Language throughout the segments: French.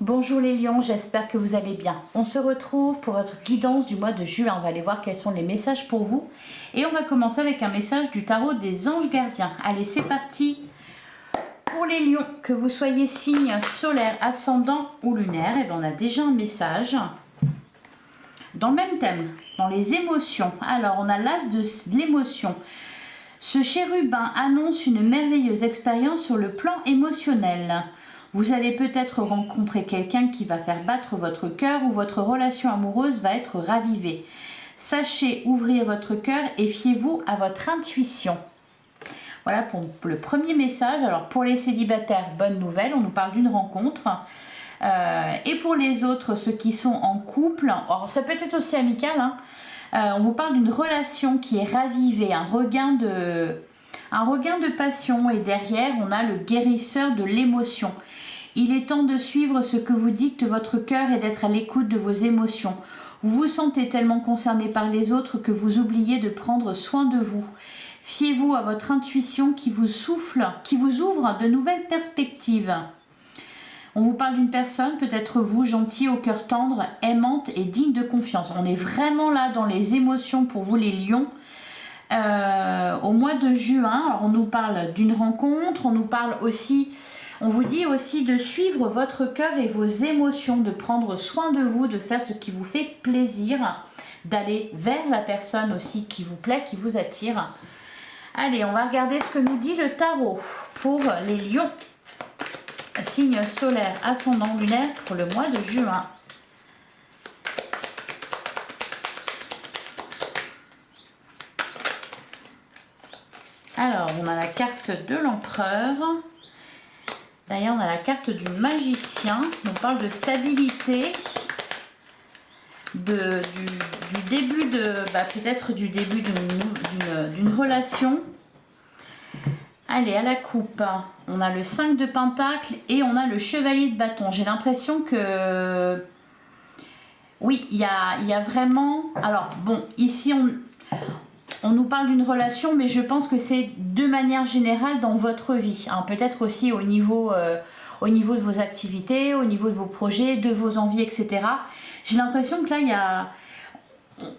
Bonjour les lions, j'espère que vous allez bien. On se retrouve pour votre guidance du mois de juin. On va aller voir quels sont les messages pour vous. Et on va commencer avec un message du tarot des anges gardiens. Allez, c'est parti. Pour les lions, que vous soyez signe solaire, ascendant ou lunaire, et bien on a déjà un message dans le même thème, dans les émotions. Alors, on a l'as de l'émotion. Ce chérubin annonce une merveilleuse expérience sur le plan émotionnel. Vous allez peut-être rencontrer quelqu'un qui va faire battre votre cœur ou votre relation amoureuse va être ravivée. Sachez ouvrir votre cœur et fiez-vous à votre intuition. Voilà pour le premier message. Alors pour les célibataires, bonne nouvelle, on nous parle d'une rencontre. Et pour les autres, ceux qui sont en couple, alors ça peut être aussi amical, hein, on vous parle d'une relation qui est ravivée, un regain de passion, et derrière on a le guérisseur de l'émotion. Il est temps de suivre ce que vous dicte votre cœur et d'être à l'écoute de vos émotions. Vous vous sentez tellement concerné par les autres que vous oubliez de prendre soin de vous. Fiez-vous à votre intuition qui vous souffle, qui vous ouvre de nouvelles perspectives. On vous parle d'une personne, peut-être vous, gentille, au cœur tendre, aimante et digne de confiance. On est vraiment là dans les émotions pour vous les lions. Au mois de juin, alors on nous parle d'une rencontre, on nous parle aussi, on vous dit aussi de suivre votre cœur et vos émotions, de prendre soin de vous, de faire ce qui vous fait plaisir, d'aller vers la personne aussi qui vous plaît, qui vous attire. Allez, on va regarder ce que nous dit le tarot pour les lions. Signe solaire, ascendant, lunaire pour le mois de juin. Alors, on a la carte de l'empereur. D'ailleurs, on a la carte du magicien. On parle de stabilité, du début de, peut-être du début d'une relation. Allez, à la coupe, on a le 5 de pentacle et on a le chevalier de bâton. J'ai l'impression que, oui, il y a vraiment, alors bon, ici on nous parle d'une relation, mais je pense que c'est de manière générale dans votre vie. Hein, peut-être aussi au niveau de vos activités, au niveau de vos projets, de vos envies, etc. J'ai l'impression que là,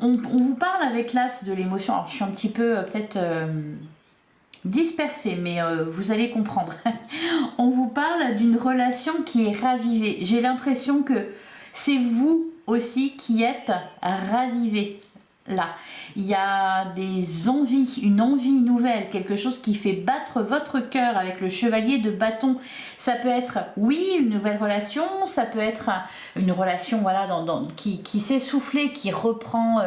on vous parle avec l'as de l'émotion. Alors, je suis un petit peu peut-être dispersée, mais vous allez comprendre. On vous parle d'une relation qui est ravivée. J'ai l'impression que c'est vous aussi qui êtes ravivés. Là, il y a des envies, une envie nouvelle, quelque chose qui fait battre votre cœur avec le chevalier de bâton. Ça peut être, oui, une nouvelle relation, ça peut être une relation voilà, qui s'est soufflée, qui reprend,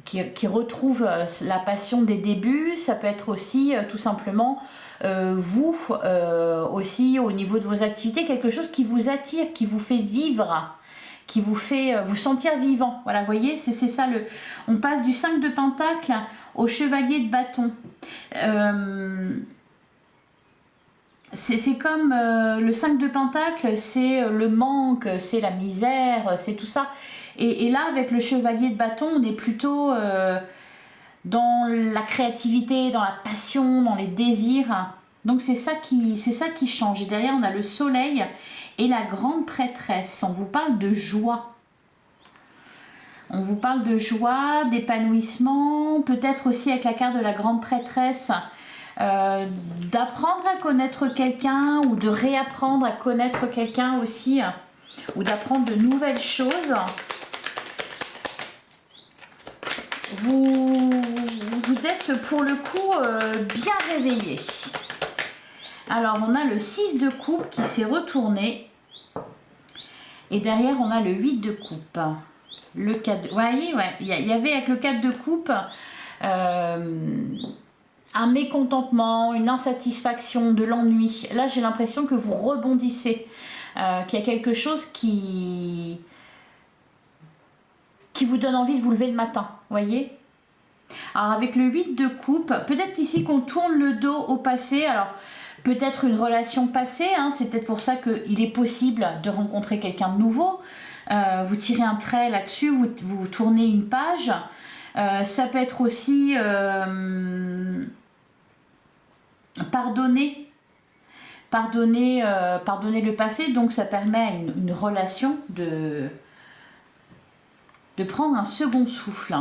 qui retrouve la passion des débuts. Ça peut être aussi tout simplement vous aussi au niveau de vos activités, quelque chose qui vous attire, qui vous fait vivre, qui vous fait vous sentir vivant. Voilà, vous voyez, c'est ça on passe du 5 de pentacle au chevalier de bâton. C'est comme le 5 de pentacle, c'est le manque, c'est la misère, c'est tout ça. Et là, avec le chevalier de bâton, on est plutôt dans la créativité, dans la passion, dans les désirs. Donc c'est ça qui change. Et derrière, on a le soleil et la grande prêtresse. On vous parle de joie. On vous parle de joie, d'épanouissement, peut-être aussi avec la carte de la grande prêtresse, d'apprendre à connaître quelqu'un ou de réapprendre à connaître quelqu'un aussi, ou d'apprendre de nouvelles choses. Vous êtes pour le coup bien réveillé. Alors on a le 6 de coupe qui s'est retourné et derrière on a le 8 de coupe. Le 4 de... Ouais, il y avait avec le 4 de coupe un mécontentement, une insatisfaction, de l'ennui. Là j'ai l'impression que vous rebondissez, qu'il y a quelque chose qui vous donne envie de vous lever le matin, voyez. Alors avec le 8 de coupe, peut-être ici qu'on tourne le dos au passé. Alors peut-être une relation passée, hein, c'est peut-être pour ça qu'il est possible de rencontrer quelqu'un de nouveau. Vous tirez un trait là-dessus, vous tournez une page. Ça peut être aussi pardonner pardonner le passé, donc ça permet à une relation de prendre un second souffle.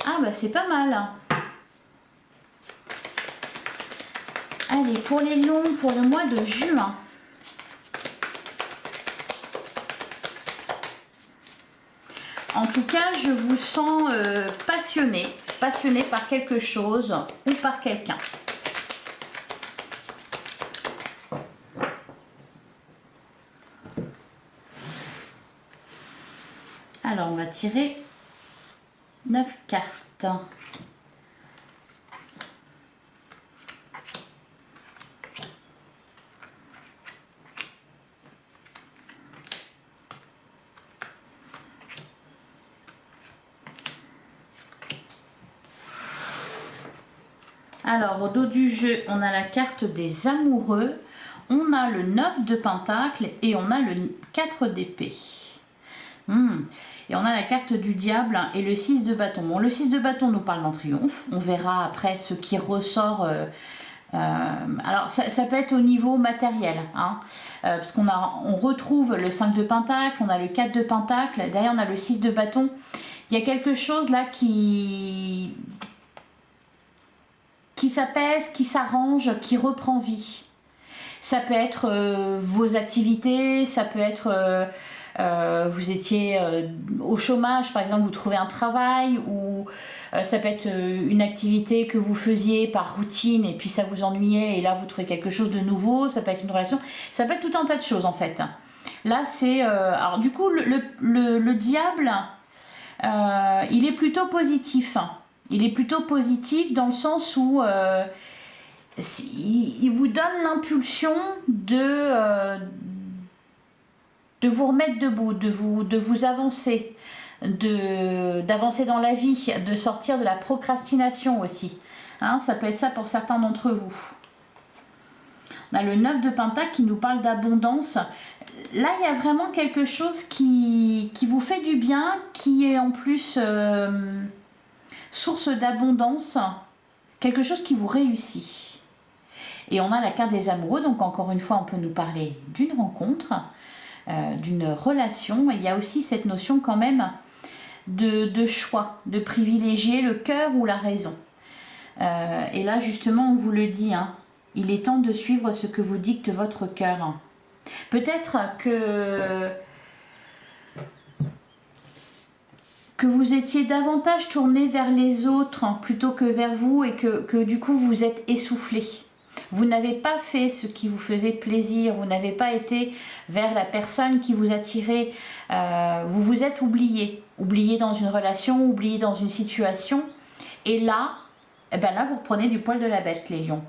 Ah bah c'est pas mal. Allez, pour les lions, pour le mois de juin. En tout cas, je vous sens passionné par quelque chose ou par quelqu'un. Alors, on va tirer 9 cartes. Alors, au dos du jeu, on a la carte des amoureux, on a le 9 de pentacle et on a le 4 d'épée. Et on a la carte du diable et le 6 de bâton. Bon, le 6 de bâton nous parle d'un triomphe. On verra après ce qui ressort. Alors, ça peut être au niveau matériel. Hein, parce on retrouve le 5 de pentacle, on a le 4 de pentacle. Derrière, on a le 6 de bâton. Il y a quelque chose là qui s'apaise, qui s'arrange, qui reprend vie. Ça peut être vos activités, ça peut être... vous étiez au chômage, par exemple, vous trouvez un travail, ou ça peut être une activité que vous faisiez par routine et puis ça vous ennuyait et là vous trouvez quelque chose de nouveau, ça peut être une relation, ça peut être tout un tas de choses en fait. Là c'est... alors du coup le diable, il est plutôt positif. Il est plutôt positif dans le sens où il vous donne l'impulsion de vous remettre debout, de vous avancer, d'avancer dans la vie, de sortir de la procrastination aussi. Hein, ça peut être ça pour certains d'entre vous. On a le 9 de pentacle qui nous parle d'abondance. Là, il y a vraiment quelque chose qui vous fait du bien, qui est en plus source d'abondance, quelque chose qui vous réussit. Et on a la carte des amoureux, donc encore une fois, on peut nous parler d'une rencontre, d'une relation. Il y a aussi cette notion quand même de choix, de privilégier le cœur ou la raison. Et là, justement, on vous le dit, hein, il est temps de suivre ce que vous dicte votre cœur. Peut-être que vous étiez davantage tourné vers les autres plutôt que vers vous et que du coup vous êtes essoufflé. Vous n'avez pas fait ce qui vous faisait plaisir, vous n'avez pas été vers la personne qui vous attirait, vous vous êtes oublié dans une relation, oublié dans une situation. Et là, là vous reprenez du poil de la bête, les lions.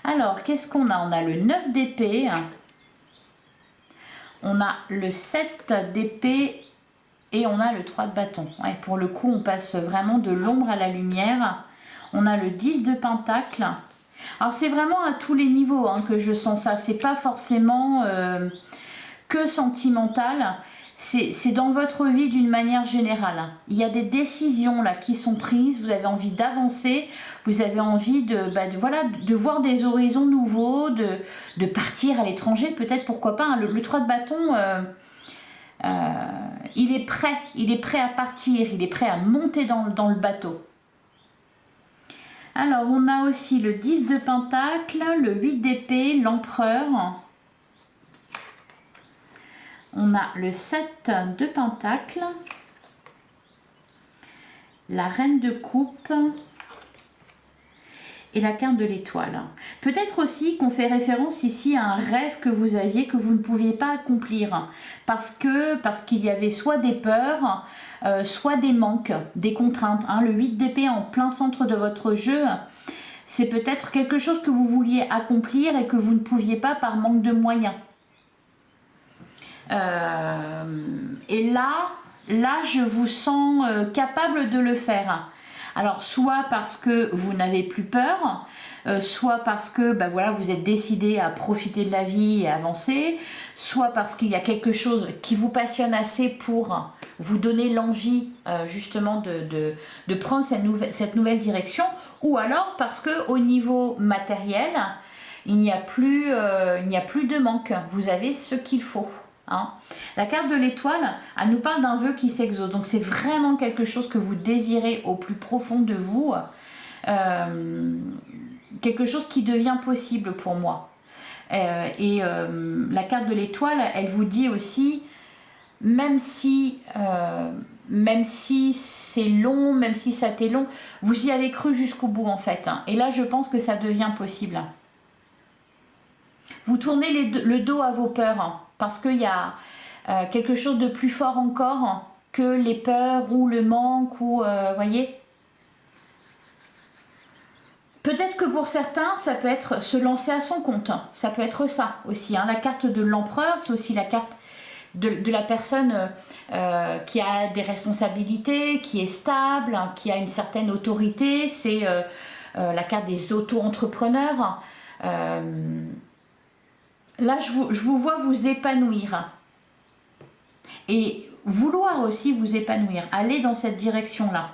Alors, qu'est-ce qu'on a? On a le 9 d'épée, on a le 7 d'épée et on a le 3 de bâton. Ouais, pour le coup, on passe vraiment de l'ombre à la lumière. On a le 10 de pentacle. Alors, c'est vraiment à tous les niveaux hein, que je sens ça. C'est pas forcément que sentimental. C'est dans votre vie d'une manière générale. Il y a des décisions là qui sont prises. Vous avez envie d'avancer. Vous avez envie de voir des horizons nouveaux, de partir à l'étranger. Peut-être, pourquoi pas. Hein. Le 3 de bâton... il est prêt à partir, il est prêt à monter dans le bateau. Alors, on a aussi le 10 de pentacle, le 8 d'épée, l'empereur. On a le 7 de pentacle, la reine de coupe et la carte de l'étoile. Peut-être aussi qu'on fait référence ici à un rêve que vous aviez que vous ne pouviez pas accomplir parce qu'il y avait soit des peurs, soit des manques, des contraintes. Hein. Le 8 d'épée en plein centre de votre jeu, c'est peut-être quelque chose que vous vouliez accomplir et que vous ne pouviez pas par manque de moyens. Et là, je vous sens capable de le faire. Alors, soit parce que vous n'avez plus peur, soit parce que vous êtes décidé à profiter de la vie et avancer, soit parce qu'il y a quelque chose qui vous passionne assez pour vous donner l'envie justement de prendre cette nouvelle direction, Ou alors parce que au niveau matériel, il n'y a plus de manque. Vous avez ce qu'il faut. Hein. La carte de l'étoile, elle nous parle d'un vœu qui s'exauce. Donc c'est vraiment quelque chose que vous désirez au plus profond de vous. Quelque chose qui devient possible pour moi. La carte de l'étoile, elle vous dit aussi, même si c'est long, même si ça t'est long, vous y avez cru jusqu'au bout en fait. Hein. Et là, je pense que ça devient possible. Vous tournez le dos à vos peurs hein, parce qu'il y a quelque chose de plus fort encore que les peurs ou le manque ou voyez. Peut-être que pour certains, ça peut être se lancer à son compte. Ça peut être ça aussi. Hein. La carte de l'empereur, c'est aussi la carte de la personne qui a des responsabilités, qui est stable, qui a une certaine autorité. C'est la carte des auto-entrepreneurs. Là, je vous vois vous épanouir. Et vouloir aussi vous épanouir. Aller dans cette direction-là.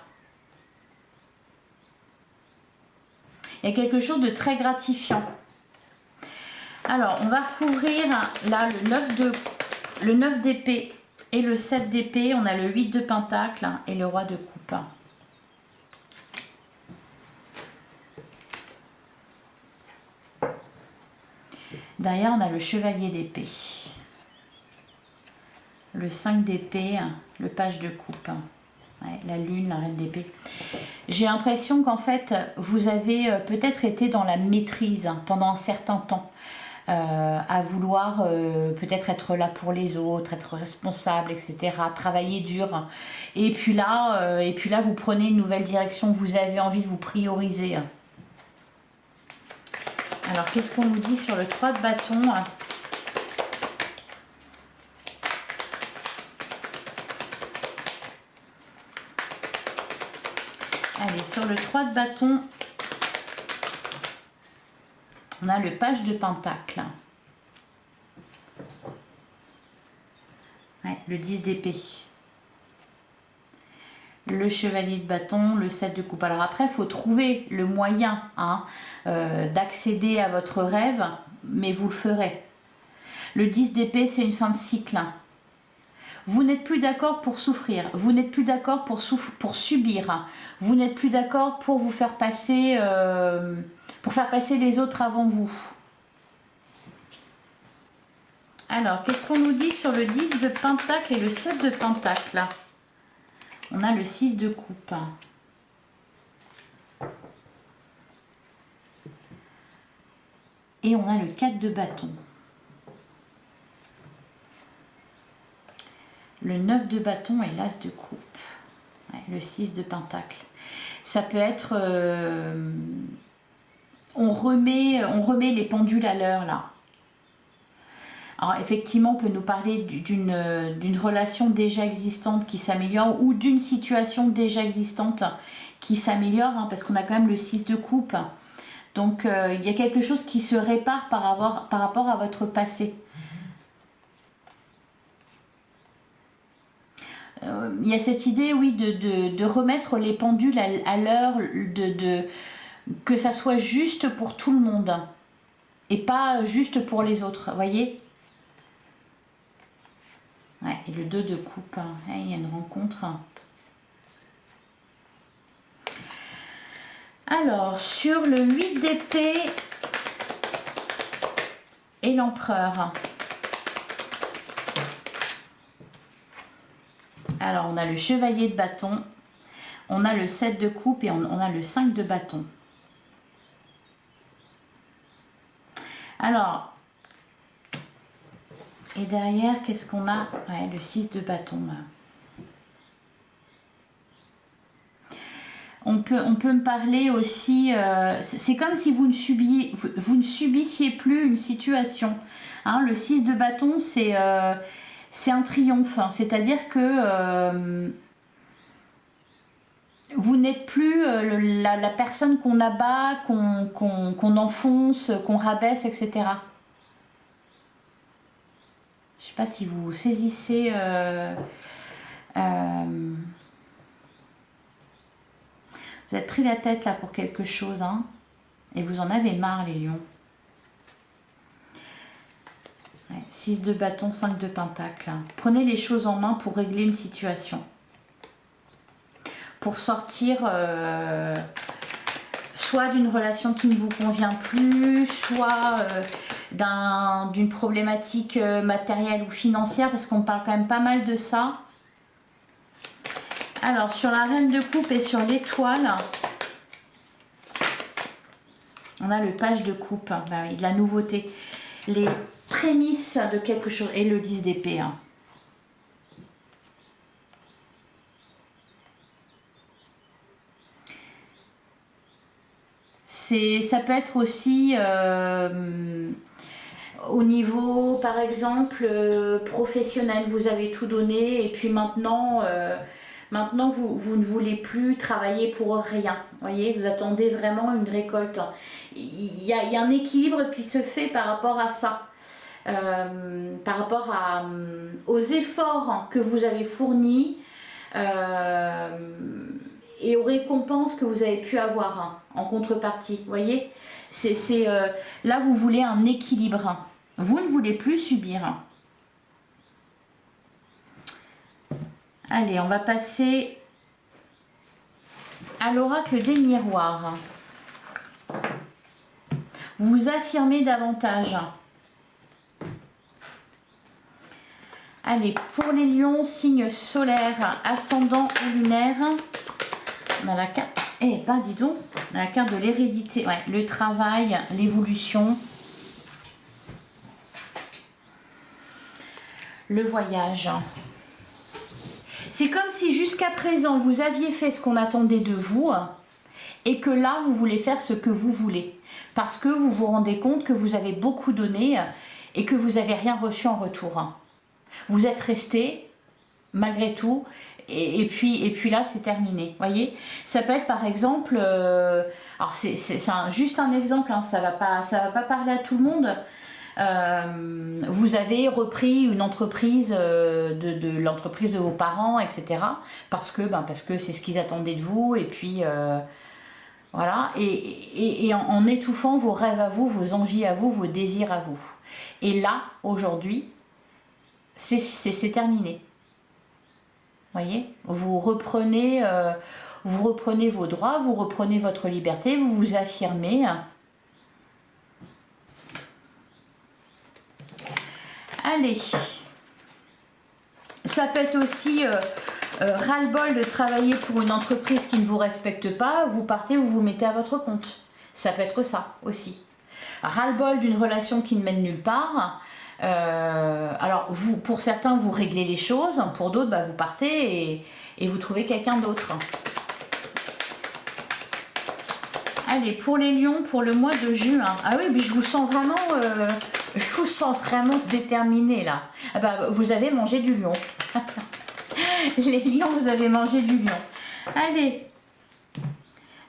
Il y a quelque chose de très gratifiant. Alors, on va recouvrir là le 9 d'épée et le 7 d'épée. On a le 8 de pentacle et le roi de coupe. Derrière, on a le chevalier d'épée. Le 5 d'épée, le page de coupe. Ouais, la lune, la reine d'épée. J'ai l'impression qu'en fait, vous avez peut-être été dans la maîtrise pendant un certain temps, à vouloir peut-être être là pour les autres, être responsable, etc., travailler dur. Et puis là, vous prenez une nouvelle direction, vous avez envie de vous prioriser. Alors, qu'est-ce qu'on nous dit sur le 3 de bâton ? Allez, sur le 3 de bâton, on a le page de pentacle. Ouais, le 10 d'épée. Le chevalier de bâton, le 7 de coupe. Alors après, il faut trouver le moyen hein, d'accéder à votre rêve, mais vous le ferez. Le 10 d'épée, c'est une fin de cycle. Vous n'êtes plus d'accord pour souffrir, vous n'êtes plus d'accord pour subir, vous n'êtes plus d'accord pour vous faire passer, les autres avant vous. Alors, qu'est-ce qu'on nous dit sur le 10 de pentacle et le 7 de pentacle? On a le 6 de coupe. Et on a le 4 de bâton. Le 9 de bâton et l'as de coupe. Ouais, le 6 de pentacle. Ça peut être... on remet les pendules à l'heure là. Alors effectivement, on peut nous parler d'une relation déjà existante qui s'améliore ou d'une situation déjà existante qui s'améliore, hein, parce qu'on a quand même le 6 de coupe. Donc il y a quelque chose qui se répare par rapport à votre passé. Il y a cette idée, oui, de remettre les pendules à l'heure, que ça soit juste pour tout le monde et pas juste pour les autres, voyez. Ouais, et le 2 de coupe, hein. Ouais, il y a une rencontre. Alors, sur le 8 d'épée et l'empereur. Alors, on a le chevalier de bâton, on a le 7 de coupe et on a le 5 de bâton. Alors, et derrière, qu'est-ce qu'on a? Ouais, le 6 de bâton. On peut me parler aussi, c'est comme si vous ne subissiez plus une situation. Hein, le 6 de bâton, c'est un triomphe. C'est-à-dire que vous n'êtes plus la personne qu'on abat, qu'on enfonce, qu'on rabaisse, etc. Je ne sais pas si vous saisissez... Vous êtes pris la tête là pour quelque chose, hein, et vous en avez marre, les lions. Ouais, 6 de bâton, 5 de pentacle. Prenez les choses en main pour régler une situation. Pour sortir soit d'une relation qui ne vous convient plus, soit d'une problématique matérielle ou financière, parce qu'on parle quand même pas mal de ça. Alors, sur la reine de coupe et sur l'étoile, on a le page de coupe, bah oui, de la nouveauté. Les prémices de quelque chose, et le 10 d'épée. Hein. Ça peut être aussi au niveau, par exemple, professionnel, vous avez tout donné et puis maintenant, vous ne voulez plus travailler pour rien. Voyez, vous attendez vraiment une récolte. Il y a un équilibre qui se fait par rapport à ça. Par rapport aux efforts que vous avez fournis et aux récompenses que vous avez pu avoir en contrepartie. Vous voyez, là vous voulez un équilibre. Vous ne voulez plus subir. Allez, on va passer à l'oracle des miroirs. Vous vous affirmez davantage. Allez, pour les lions, signe solaire, ascendant ou lunaire, on a la carte, dis donc, on a la carte de l'hérédité, ouais, le travail, l'évolution, le voyage. C'est comme si jusqu'à présent, vous aviez fait ce qu'on attendait de vous et que là, vous voulez faire ce que vous voulez. Parce que vous vous rendez compte que vous avez beaucoup donné et que vous n'avez rien reçu en retour. Vous êtes resté malgré tout et puis là c'est terminé, voyez. Ça peut être par exemple alors c'est juste un exemple, hein, ça va pas parler à tout le monde. Vous avez repris une entreprise de l'entreprise de vos parents, etc. parce que c'est ce qu'ils attendaient de vous et puis voilà, et en étouffant vos rêves à vous, vos envies à vous, vos désirs à vous. Et là aujourd'hui c'est terminé. Voyez, vous reprenez vos droits, vous reprenez votre liberté, vous vous affirmez. Allez, ça peut être aussi ras-le-bol de travailler pour une entreprise qui ne vous respecte pas, vous partez, vous vous mettez à votre compte. Ça peut être ça aussi. Ras-le-bol d'une relation qui ne mène nulle part. Alors pour certains vous réglez les choses, pour d'autres vous partez et vous trouvez quelqu'un d'autre. Allez, pour les lions, pour le mois de juin. Ah oui, mais je vous sens vraiment déterminé là. Ah vous avez mangé du lion. Les lions, vous avez mangé du lion. Allez,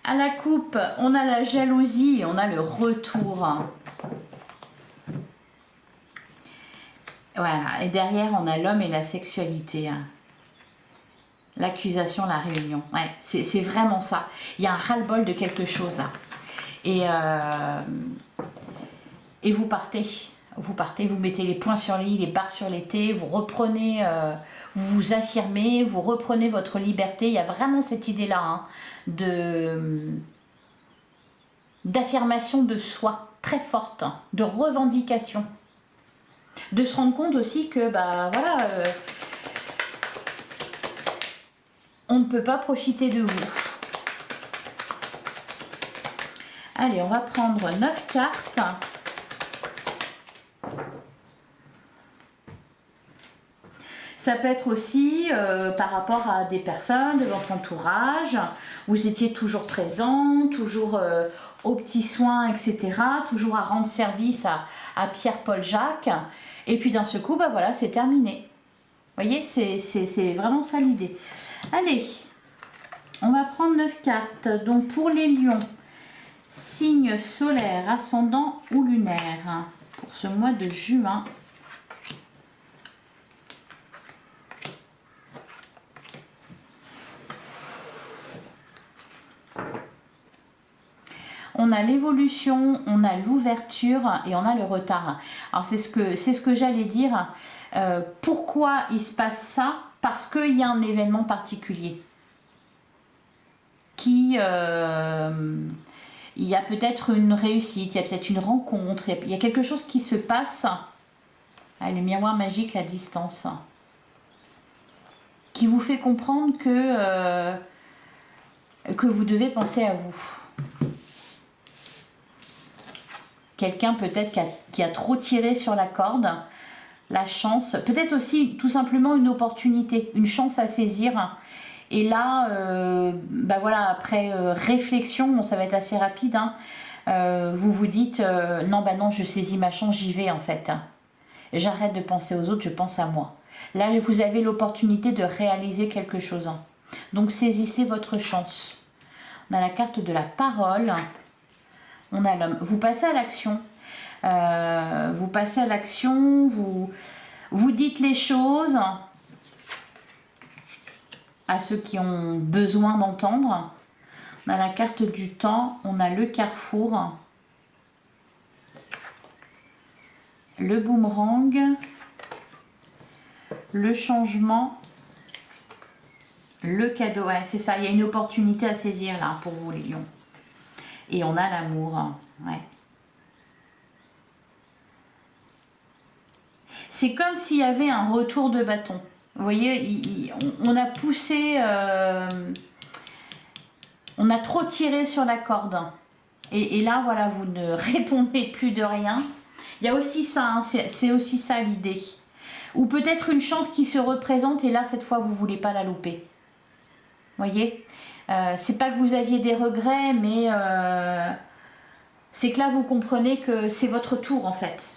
à la coupe, on a la jalousie, on a le retour. Voilà, et derrière on a l'homme et la sexualité. L'accusation, la réunion. Ouais, c'est vraiment ça. Il y a un ras-le-bol de quelque chose là. Et vous partez. Vous mettez les points sur les i, les barres sur les t, vous reprenez, vous vous affirmez, vous reprenez votre liberté. Il y a vraiment cette idée-là hein, d'affirmation de soi très forte, de revendication. De se rendre compte aussi que on ne peut pas profiter de vous. Allez, on va prendre 9 cartes. Ça peut être aussi par rapport à des personnes de votre entourage. Vous étiez toujours présent, toujours aux petits soins, etc. Toujours à rendre service à Pierre, Paul, Jacques. Et puis d'un seul coup, voilà, c'est terminé. Vous voyez, c'est vraiment ça l'idée. Allez, on va prendre 9 cartes. Donc pour les lions, signe solaire, ascendant ou lunaire pour ce mois de juin. on a l'évolution, on a l'ouverture et on a le retard. Alors c'est ce que j'allais dire. Pourquoi il se passe ça? Parce qu'il y a un événement particulier qui... il y a peut-être une réussite, il y a peut-être une rencontre, il y a quelque chose qui se passe. Ah, le miroir magique, la distance. Qui vous fait comprendre que vous devez penser à vous. Quelqu'un peut-être qui a trop tiré sur la corde, la chance, peut-être aussi tout simplement une opportunité, une chance à saisir. Et là, bah voilà, après réflexion, bon, ça va être assez rapide, hein, vous vous dites non, bah non, je saisis ma chance, j'y vais en fait. J'arrête de penser aux autres, je pense à moi. Là, vous avez l'opportunité de réaliser quelque chose. Donc, saisissez votre chance. On a la carte de la parole. On a l'homme. Vous passez à l'action. Vous passez à l'action. Vous dites les choses à ceux qui ont besoin d'entendre. On a la carte du temps. On a le carrefour. Le boomerang. Le changement. Le cadeau. Ouais, c'est ça. Il y a une opportunité à saisir là pour vous les lions. Et on a l'amour. Ouais. C'est comme s'il y avait un retour de bâton. Vous voyez, on a poussé, on a trop tiré sur la corde. Et là, voilà, vous ne répondez plus de rien. Il y a aussi ça, hein, c'est aussi ça l'idée. Ou peut-être une chance qui se représente et là, cette fois, vous ne voulez pas la louper. Vous voyez, c'est pas que vous aviez des regrets, mais c'est que là, vous comprenez que c'est votre tour, en fait.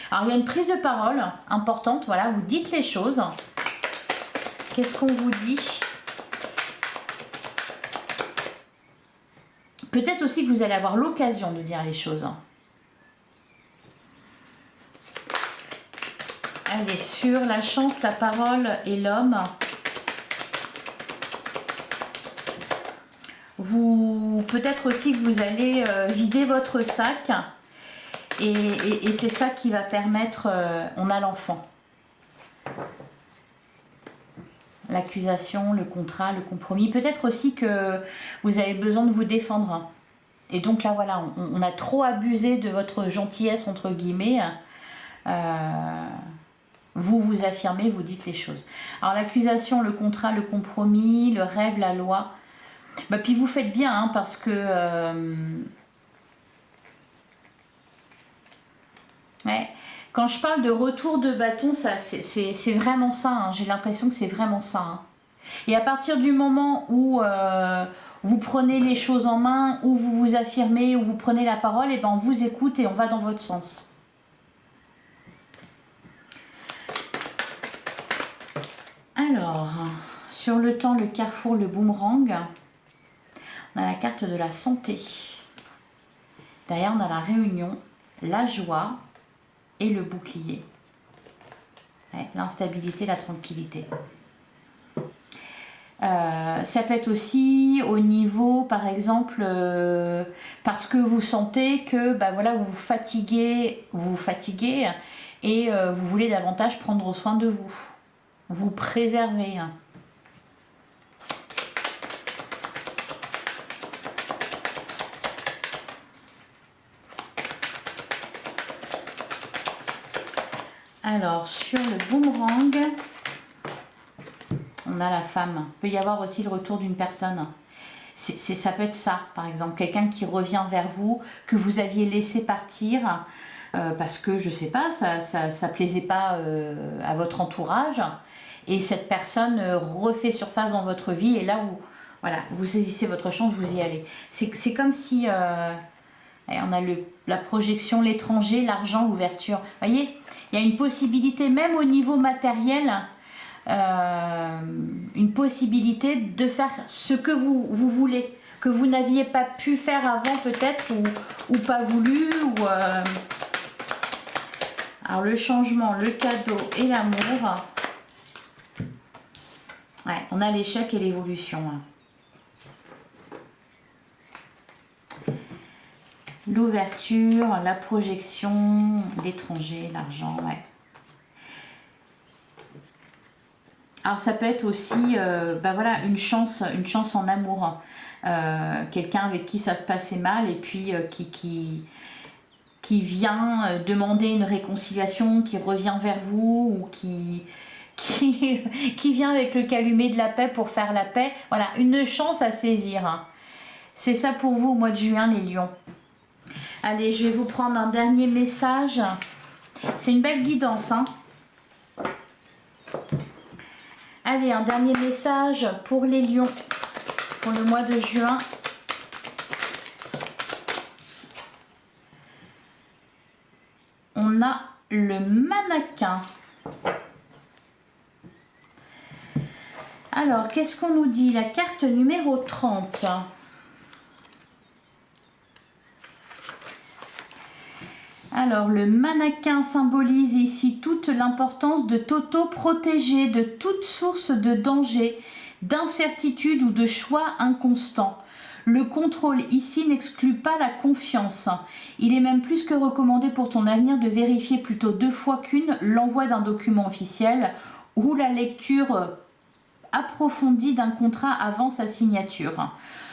Alors, il y a une prise de parole importante. Voilà, vous dites les choses. Qu'est-ce qu'on vous dit? Peut-être aussi que vous allez avoir l'occasion de dire les choses. Allez, sur la chance, la parole et l'homme. Peut-être aussi que vous allez vider votre sac. Et c'est ça qui va permettre, on a l'enfant. L'accusation, le contrat, le compromis. Peut-être aussi que vous avez besoin de vous défendre. Et donc là, voilà, on a trop abusé de votre gentillesse, entre guillemets. Vous vous affirmez, vous dites les choses. Alors l'accusation, le contrat, le compromis, le rêve, la loi. Bah, puis vous faites bien, hein, parce que... ouais. Quand je parle de retour de bâton, c'est vraiment ça. Hein. J'ai l'impression que c'est vraiment ça. Hein. Et à partir du moment où vous prenez les choses en main, où vous vous affirmez, où vous prenez la parole, et ben on vous écoute et on va dans votre sens. Alors, sur le temps, le carrefour, le boomerang, on a la carte de la santé. Derrière, on a la réunion, la joie et le bouclier. Ouais, l'instabilité, la tranquillité. Ça peut être aussi au niveau, par exemple, parce que vous sentez que bah, voilà, vous vous fatiguez et vous voulez davantage prendre soin de vous. Vous préserver. Alors, sur le boomerang, on a la femme. Il peut y avoir aussi le retour d'une personne. Ça peut être ça, par exemple. Quelqu'un qui revient vers vous, que vous aviez laissé partir parce que, je ne sais pas, ça plaisait pas à votre entourage. Et cette personne refait surface dans votre vie. Et là, vous saisissez votre chance, vous y allez. C'est comme si... on a la projection, l'étranger, l'argent, l'ouverture. Vous voyez, il y a une possibilité, même au niveau matériel, une possibilité de faire ce que vous voulez, que vous n'aviez pas pu faire avant peut-être, ou pas voulu. Alors le changement, le cadeau et l'amour. Ouais, on a l'échec et l'évolution. l'ouverture, la projection, l'étranger, l'argent, ouais. Alors ça peut être aussi voilà, une chance en amour. Quelqu'un avec qui ça se passait mal et puis qui vient demander une réconciliation, qui revient vers vous ou qui vient avec le calumet de la paix pour faire la paix. Voilà, une chance à saisir. C'est ça pour vous au mois de juin, les lions. Allez, je vais vous prendre un dernier message. C'est une belle guidance, hein. Allez, un dernier message pour les lions, pour le mois de juin. On a le mannequin. Alors, qu'est-ce qu'on nous dit? La carte numéro 30. Alors, le mannequin symbolise ici toute l'importance de t'auto-protéger de toute source de danger, d'incertitude ou de choix inconstant. Le contrôle ici n'exclut pas la confiance. Il est même plus que recommandé pour ton avenir de vérifier plutôt 2 fois qu'une l'envoi d'un document officiel ou la lecture approfondie d'un contrat avant sa signature.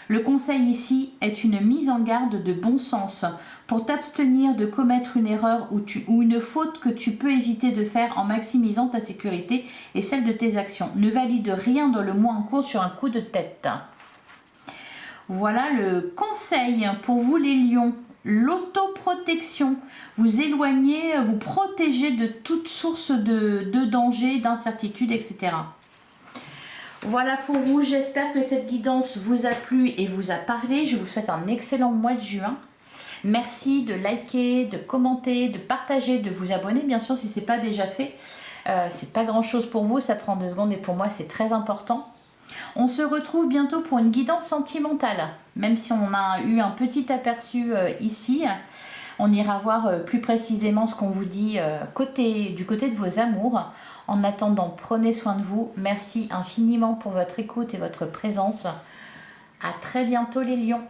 Le conseil ici est une mise en garde de bon sens pour t'abstenir de commettre une erreur ou une faute que tu peux éviter de faire en maximisant ta sécurité et celle de tes actions. Ne valide rien dans le mois en cours sur un coup de tête. Voilà le conseil pour vous les lions. L'autoprotection. Vous éloignez, vous protégez de toute source de danger, d'incertitude, etc. Voilà pour vous, j'espère que cette guidance vous a plu et vous a parlé. Je vous souhaite un excellent mois de juin. Merci de liker, de commenter, de partager, de vous abonner, bien sûr, si ce n'est pas déjà fait. C'est pas grand chose pour vous, ça prend 2 secondes et pour moi c'est très important. On se retrouve bientôt pour une guidance sentimentale. Même si on a eu un petit aperçu ici, on ira voir plus précisément ce qu'on vous dit du côté de vos amours. En attendant, prenez soin de vous. Merci infiniment pour votre écoute et votre présence. À très bientôt les lions.